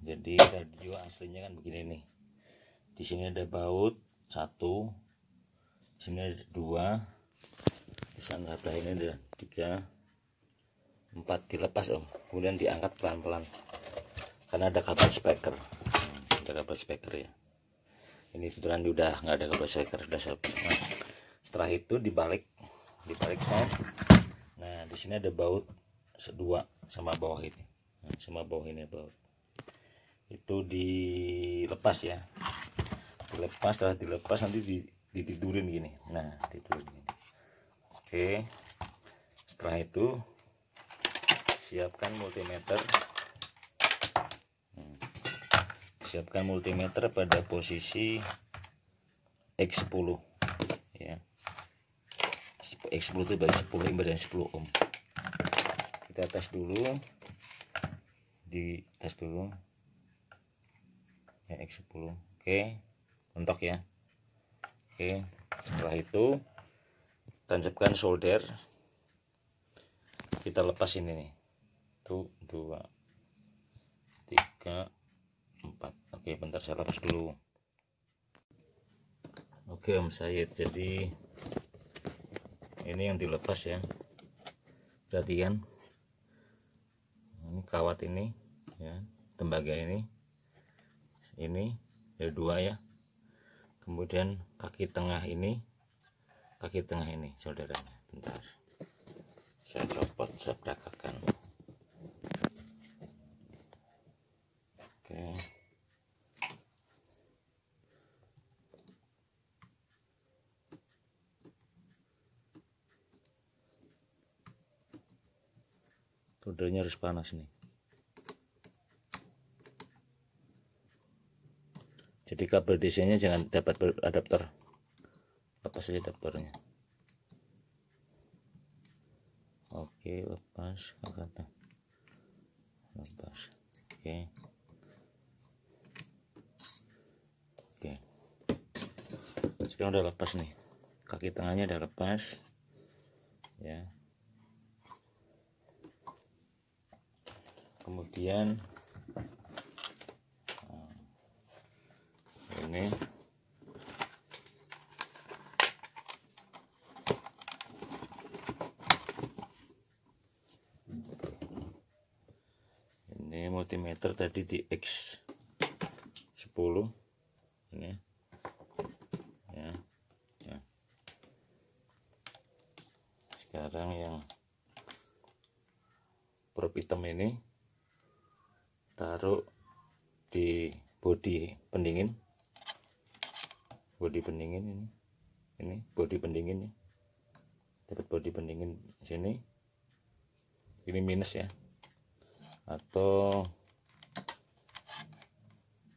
Jadi radio aslinya kan begini nih. Di sini ada baut 1, di sini ada 2, di sana sebelah ini ada 3, 4. Dilepas om, kemudian diangkat pelan-pelan karena ada kabel speaker. Ada kabel speaker ya. Ini kebetulan udah nggak ada kabel speaker, sudah selesai. Setelah itu dibalik set. Nah di sini ada baut 2 sama bawah ini, sama bawah ini baut. Itu dilepas ya, dilepas. Setelah dilepas nanti ditidurin gini. Nah tidurin gini. Oke, setelah itu siapkan multimeter. Siapkan multimeter pada posisi X10 ya. X10 itu bagi 10 impedan 10 ohm. Kita tes dulu, dites dulu ya, X10. Oke, mentok ya. Oke, setelah itu tancapkan solder. Kita lepas ini nih. 1, 2, 3, 4. Oke, bentar saya lepas dulu. Oke Om Said, jadi ini yang dilepas ya. Perhatikan, ini kawat ini ya, tembaga ini ada 2 ya. Kemudian kaki tengah ini saudaranya. Bentar, saya copot, saya peragakan. Oke, soldernya harus panas nih. Jadi kabel DC nya jangan dapat beradapter, lepas saja adapternya. Oke, lepas, lepas. Oke, sekarang udah lepas nih, kaki tengahnya udah lepas ya. Kemudian ini multimeter tadi di X10 ini ya. Sekarang yang probe hitam ini taruh di bodi pendingin. Ini bodi pendingin nih. Dapat bodi pendingin sini. Ini minus ya. Atau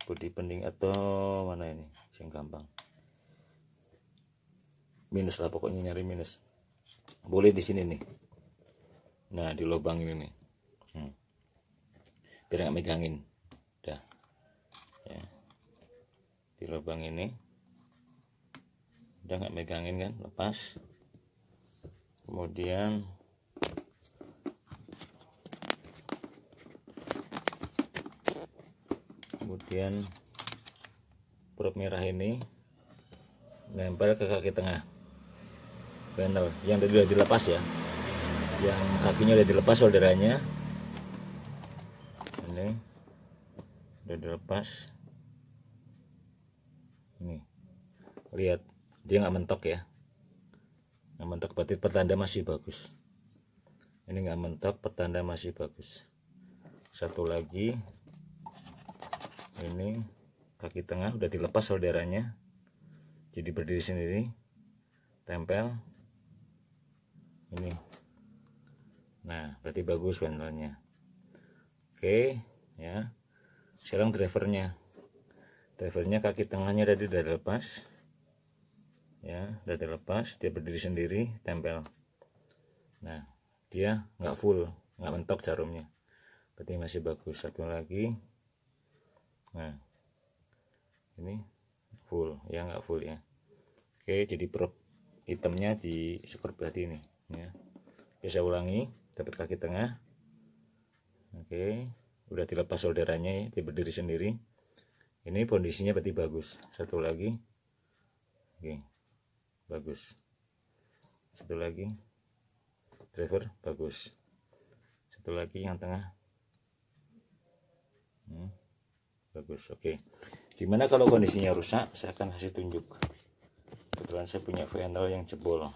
bodi pendingin atau mana ini? Sing gampang. Minus lah, pokoknya nyari minus. Boleh di sini nih. Nah, di lubang ini nih. Biar nggak megangin. Udah. Ya. Di lubang ini. Udah nggak megangin kan, lepas. Kemudian probe merah ini nempel ke kaki tengah panel yang tadi udah dilepas ya, yang kakinya udah dilepas solderannya. Ini udah dilepas. Ini lihat, dia nggak mentok ya, nggak mentok, berarti pertanda masih bagus. Ini nggak mentok, pertanda masih bagus. Satu lagi, ini kaki tengah udah dilepas solderannya, jadi berdiri sendiri, tempel ini. Nah, berarti bagus panelnya. Oke ya. Sekarang drivernya kaki tengahnya udah dilepas ya, udah dilepas, dia berdiri sendiri, tempel. Nah, dia nggak full, nggak mentok jarumnya, berarti masih bagus. Satu lagi, nah ini full ya, nggak full ya. Oke, jadi probe hitamnya di seperti ini ya. Bisa ulangi, dapat kaki tengah. Oke, udah dilepas solderannya ya, dia berdiri sendiri. Ini kondisinya berarti bagus. Satu lagi, oke, bagus. Satu lagi, driver bagus. Satu lagi yang tengah, bagus. Oke, gimana kalau kondisinya rusak? Saya akan kasih tunjuk. Kebetulan saya punya panel yang jebol,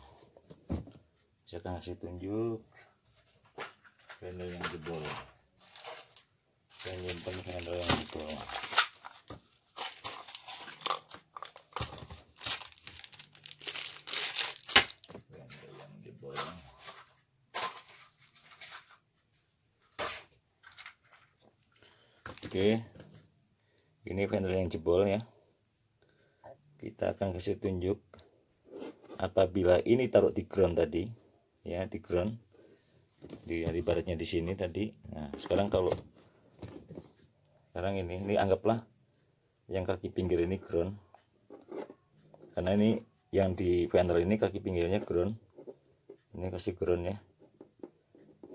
saya akan kasih tunjuk panel yang jebol. Saya nyimpen panel yang jebol. Oke, ini panel yang jebol ya. Kita akan kasih tunjuk apabila ini taruh di ground tadi ya, di ground, di baratnya di sini tadi. Nah sekarang ini anggaplah yang kaki pinggir ini ground, karena ini yang di panel ini kaki pinggirnya ground. Ini kasih ground ya.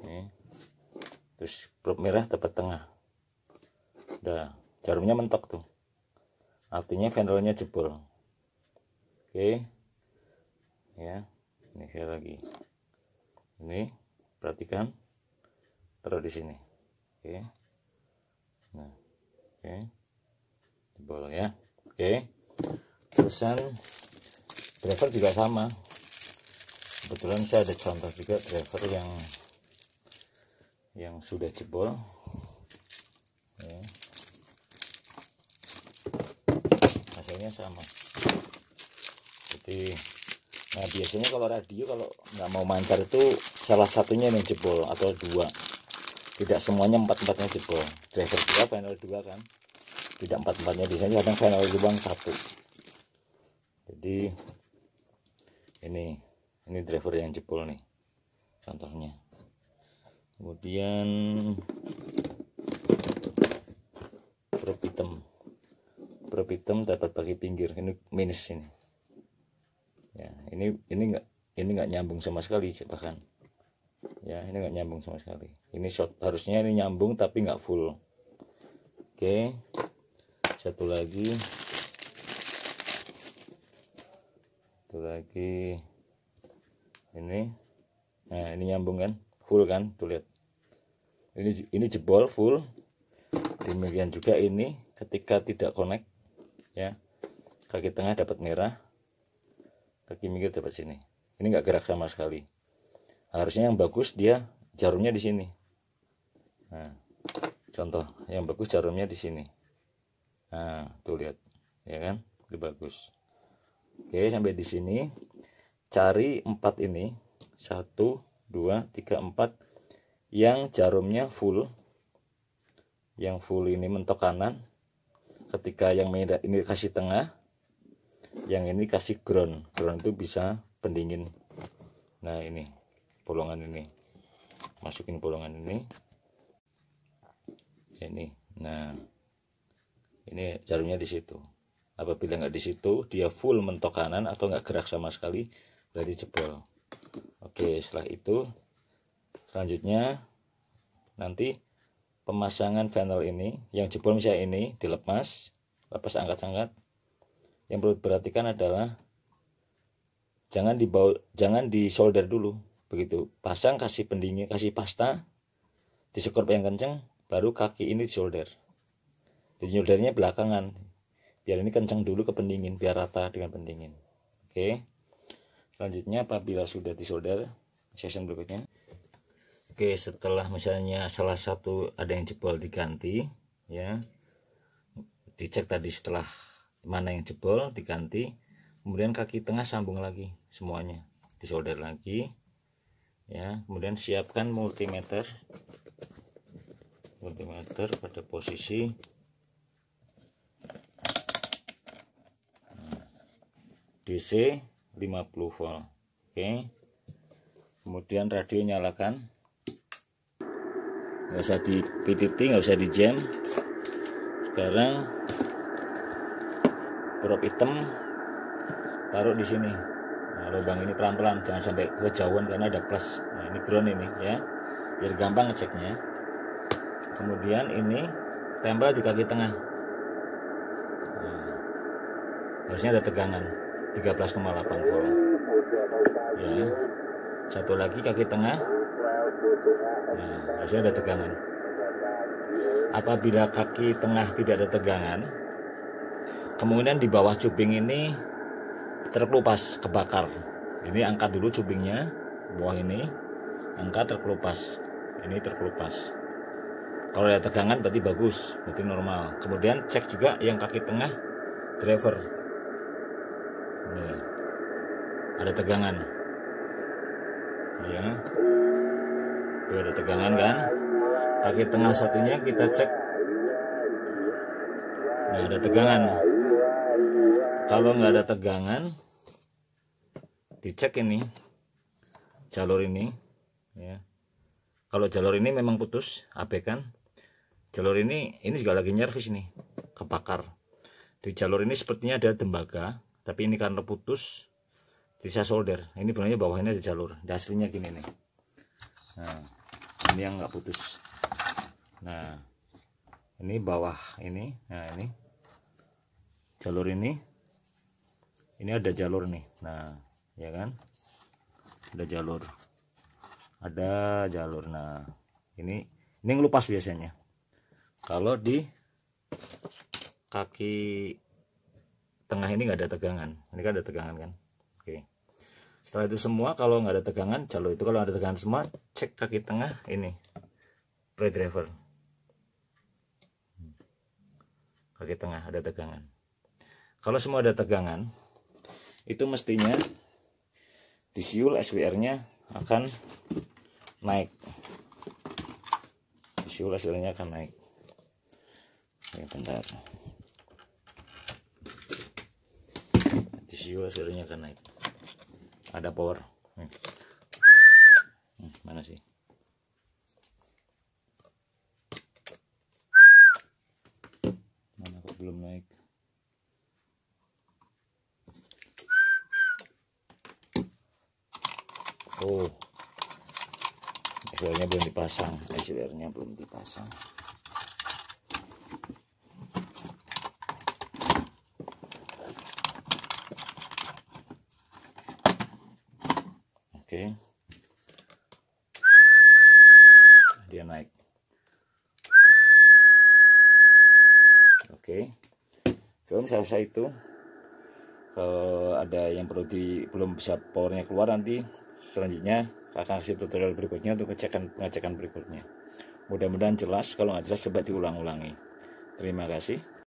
Ini. Terus probe merah tepat tengah. Udah, jarumnya mentok tuh, artinya panelnya jebol. Oke ya, ini saya lagi, ini perhatikan, taruh di sini. Oke, nah, oke, jebol ya. Oke, terusan driver juga sama. Kebetulan saya ada contoh juga driver yang sudah jebol ya. Hasilnya sama. Jadi, nah biasanya kalau radio kalau nggak mau mancar itu salah satunya yang jebol atau dua. Tidak semuanya empat-empatnya jebol. Driver 2, panel 2 kan. Tidak empat-empatnya, biasanya kadang panel lubang 1. Jadi ini driver yang jebol nih. Contohnya. Kemudian probe hitam dapat bagi pinggir, ini minus ini ya. Ini nggak nyambung sama sekali bahkan ya, ini nggak nyambung sama sekali. Ini short, harusnya ini nyambung tapi nggak full. Oke, satu lagi ini. Nah ini nyambung kan, full kan, tuh lihat, ini jebol full. Demikian juga ini ketika tidak connect ya, kaki tengah dapat merah, kaki pinggir dapat sini. Ini nggak gerak sama sekali. Harusnya yang bagus dia jarumnya di sini. Nah, contoh yang bagus jarumnya di sini. Nah, tuh lihat, ya kan, itu bagus. Oke, sampai di sini. Cari 4 ini, 1, 2, 3, 4 yang jarumnya full. Yang full ini mentok kanan. Ketika yang merah ini kasih tengah, yang ini kasih ground. Ground itu bisa pendingin. Nah ini bolongan ini, masukin bolongan ini. Nah ini jarumnya di situ. Apabila nggak di situ, dia full mentok kanan atau nggak gerak sama sekali, berarti jebol. Oke, setelah itu selanjutnya nanti pemasangan panel ini yang jebol misalnya ini dilepas, angkat-angkat. Yang perlu diperhatikan adalah jangan disolder dulu. Begitu pasang, kasih pendingin, kasih pasta, disekor yang kenceng, baru kaki ini disolder. Disoldernya belakangan, biar ini kencang dulu ke pendingin, biar rata dengan pendingin. Oke, selanjutnya apabila sudah disolder, season berikutnya. Oke, setelah misalnya salah satu ada yang jebol, diganti ya, dicek tadi setelah mana yang jebol diganti, kemudian kaki tengah sambung lagi semuanya, disolder lagi ya. Kemudian siapkan multimeter pada posisi DC 50 volt. Oke, kemudian radio nyalakan, nggak usah di PTT, nggak usah di jam. Sekarang probe hitam taruh di sini. Nah, lubang ini pelan-pelan, jangan sampai kejauhan karena ada plus. Nah, ini ground ini ya, biar gampang ngeceknya. Kemudian ini tempel di kaki tengah. Harusnya ada tegangan 13,8 volt ya. Satu lagi kaki tengah, harusnya ada tegangan. Apabila kaki tengah tidak ada tegangan, kemungkinan di bawah cuping ini terkelupas, kebakar. Ini angkat dulu cupingnya, bawah ini angkat, terkelupas. Ini terkelupas. Kalau ada tegangan berarti bagus, berarti normal. Kemudian cek juga yang kaki tengah driver. Nih, ada tegangan. Ya, tuh ada tegangan kan? Kaki tengah satunya kita cek. Nah, ada tegangan. Kalau nggak ada tegangan, dicek ini jalur ini. Ya, kalau jalur ini memang putus, abekan. Jalur ini juga lagi nyervis nih, kebakar. Di jalur ini sepertinya ada tembaga, tapi ini karena putus, bisa solder. Ini sebenarnya bawahnya ada jalur. Di aslinya gini nih. Nah, ini yang nggak putus. Nah, ini bawah ini. Nah, ini jalur ini ada jalur nih. Nah, ya kan? Ada jalur. Nah, ini ngelupas biasanya. Kalau di kaki tengah ini nggak ada tegangan. Ini kan ada tegangan kan? Oke. Setelah itu semua, kalau nggak ada tegangan, jalur itu. Kalau ada tegangan semua, cek kaki tengah ini pre-driver. Kaki tengah ada tegangan. Kalau semua ada tegangan, itu mestinya di siul SWR-nya akan naik. Di siul SWR-nya akan naik. Ya, bentar. Di siul SWR-nya akan naik. Ada power. Mana sih? Mana kok belum naik? Oh, SWR-nya belum dipasang. SWR-nya belum dipasang. Oke. Dia naik. Oke. Sebelum selesai itu, kalau ada yang belum bisa powernya keluar, nanti selanjutnya akan kasih tutorial berikutnya untuk pengecekan berikutnya. Mudah-mudahan jelas. Kalau nggak jelas coba diulang-ulangi. Terima kasih.